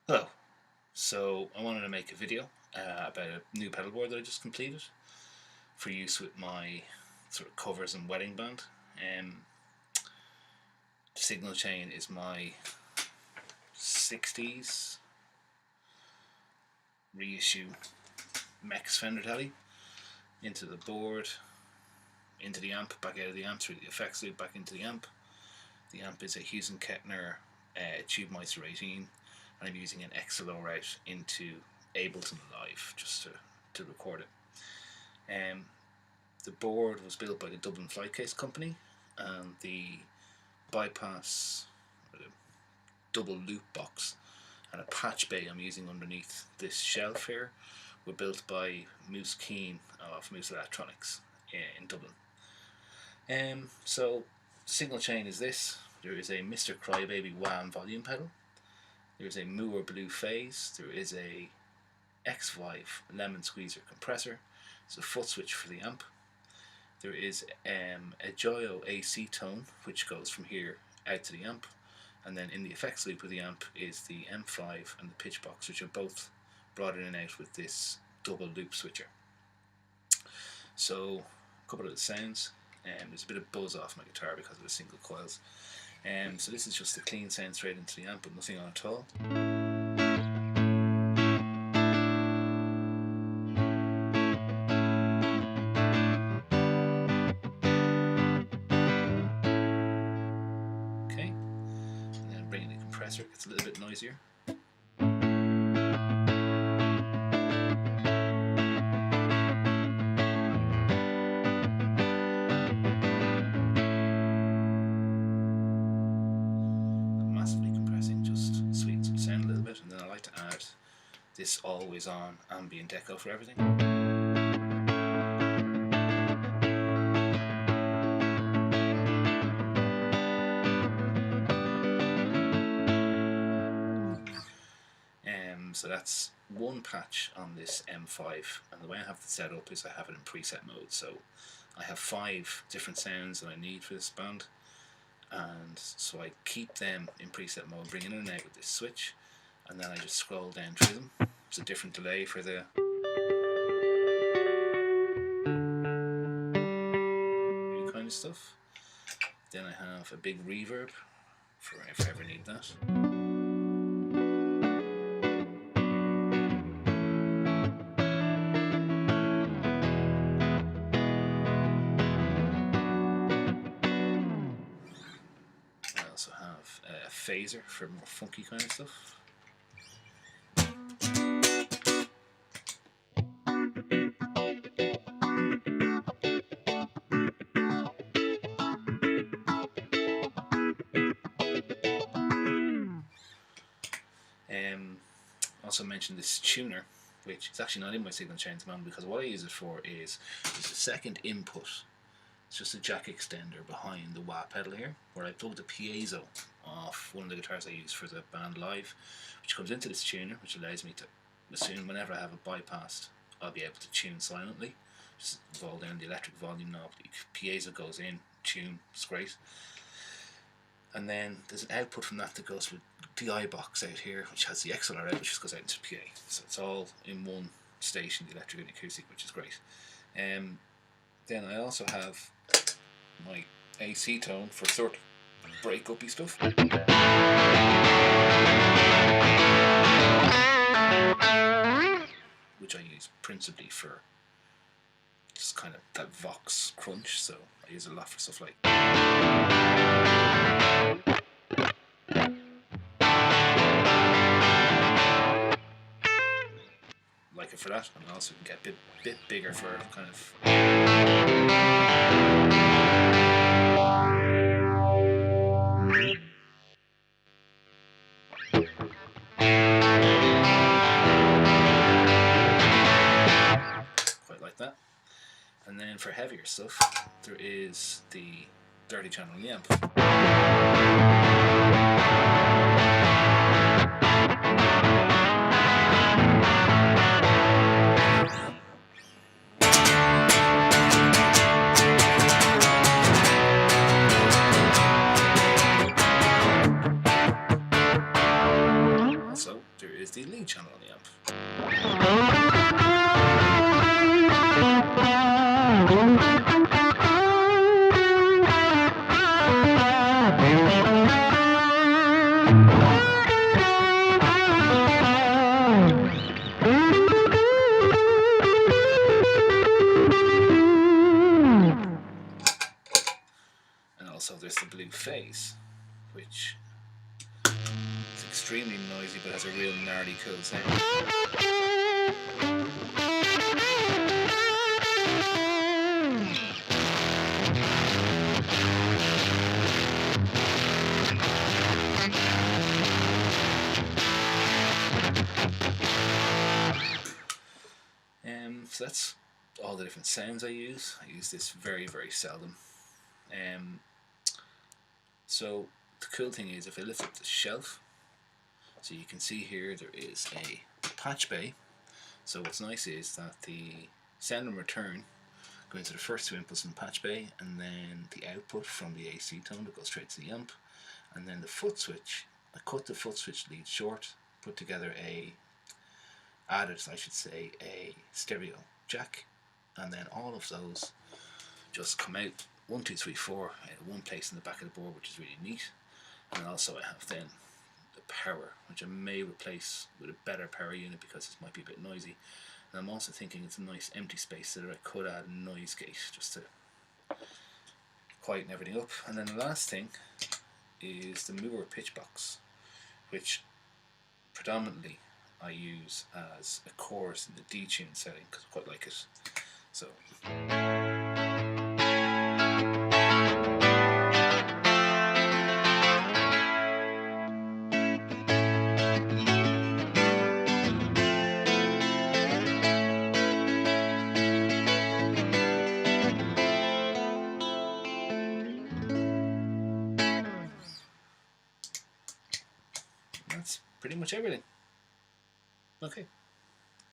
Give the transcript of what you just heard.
Hello. So I wanted to make a video about a new pedalboard that I just completed for use with my sort of covers and wedding band. The signal chain is my 60s reissue Mex Fender tele into the board, into the amp, back out of the amp, through the effects loop, back into the amp. The amp is a Hughes and Kettner tubemeister 18. I'm using an XLR out into Ableton Live just to record it. The board was built by the Dublin Flight Case company, and the bypass, or the double loop box, and a patch bay I'm using underneath this shelf here were built by Moose Keane of Moose Electronics in Dublin. So signal chain is this. There is a Mr. Crybaby Wham volume pedal. There is a Moore Blue phase. There is a X5 lemon squeezer compressor. There's a foot switch for the amp. There is a Joyo AC tone which goes from here out to the amp, and then in the effects loop of the amp is the M5 and the pitch box, which are both brought in and out with this double loop switcher. So a couple of the sounds. There's a bit of buzz off my guitar because of the single coils. So this is just a clean sound straight into the amp with nothing on at all. Okay, and then bringing the compressor, it gets a little bit noisier. This always on ambient echo for everything. So that's one patch on this M5, and the way I have it set up is I have it in preset mode. So I have 5 different sounds that I need for this band, and so I keep them in preset mode, bring in and out with this switch, and then I just scroll down through them. There's a different delay for the kind of stuff. Then I have a big reverb for if I ever need that. I also have a phaser for more funky kind of stuff. Also mentioned this tuner, which is actually not in my signal chain at the moment, because what I use it for is there's a second input. It's just a jack extender behind the wah pedal here, where I plugged a piezo off one of the guitars I use for the band live, which comes into this tuner, which allows me to, as soon whenever I have it bypassed, I'll be able to tune silently. Just hold down the electric volume knob, the piezo goes in, tune, it's great. And then there's an output from that goes with the DI box out here, which has the XLR out, which just goes out into PA. So it's all in one station, the electric and acoustic, which is great. Then I also have my AC tone for sort of break-uppy stuff. Which I use principally for just kind of that Vox crunch, so I use it a lot for stuff like it for that, and also can get a bit bigger for kind of quite like that. And then for heavier stuff, there is the dirty channel in the amp. is the lead channel on the amp. And also there's the blue phase, which is extremely noisy but has a real gnarly cool sound. So that's all the different sounds I use. I use this very, very seldom. So the cool thing is, if I lift up the shelf, so you can see here there is a patch bay. So what's nice is that the sound and return go into the first two inputs in the patch bay, and then the output from the AC tone that goes straight to the amp, and then the foot switch. I cut the foot switch lead short, put together added a stereo jack, and then all of those just come out 1, 2, 3, 4 in one place in the back of the board, which is really neat. And also I have then the power, which I may replace with a better power unit because it might be a bit noisy. And I'm also thinking it's a nice empty space so that I could add a noise gate just to quieten everything up. And then the last thing is the mover pitch box, which predominantly I use as a chorus in the D tune setting because I quite like it. So that's pretty much everything. Okay.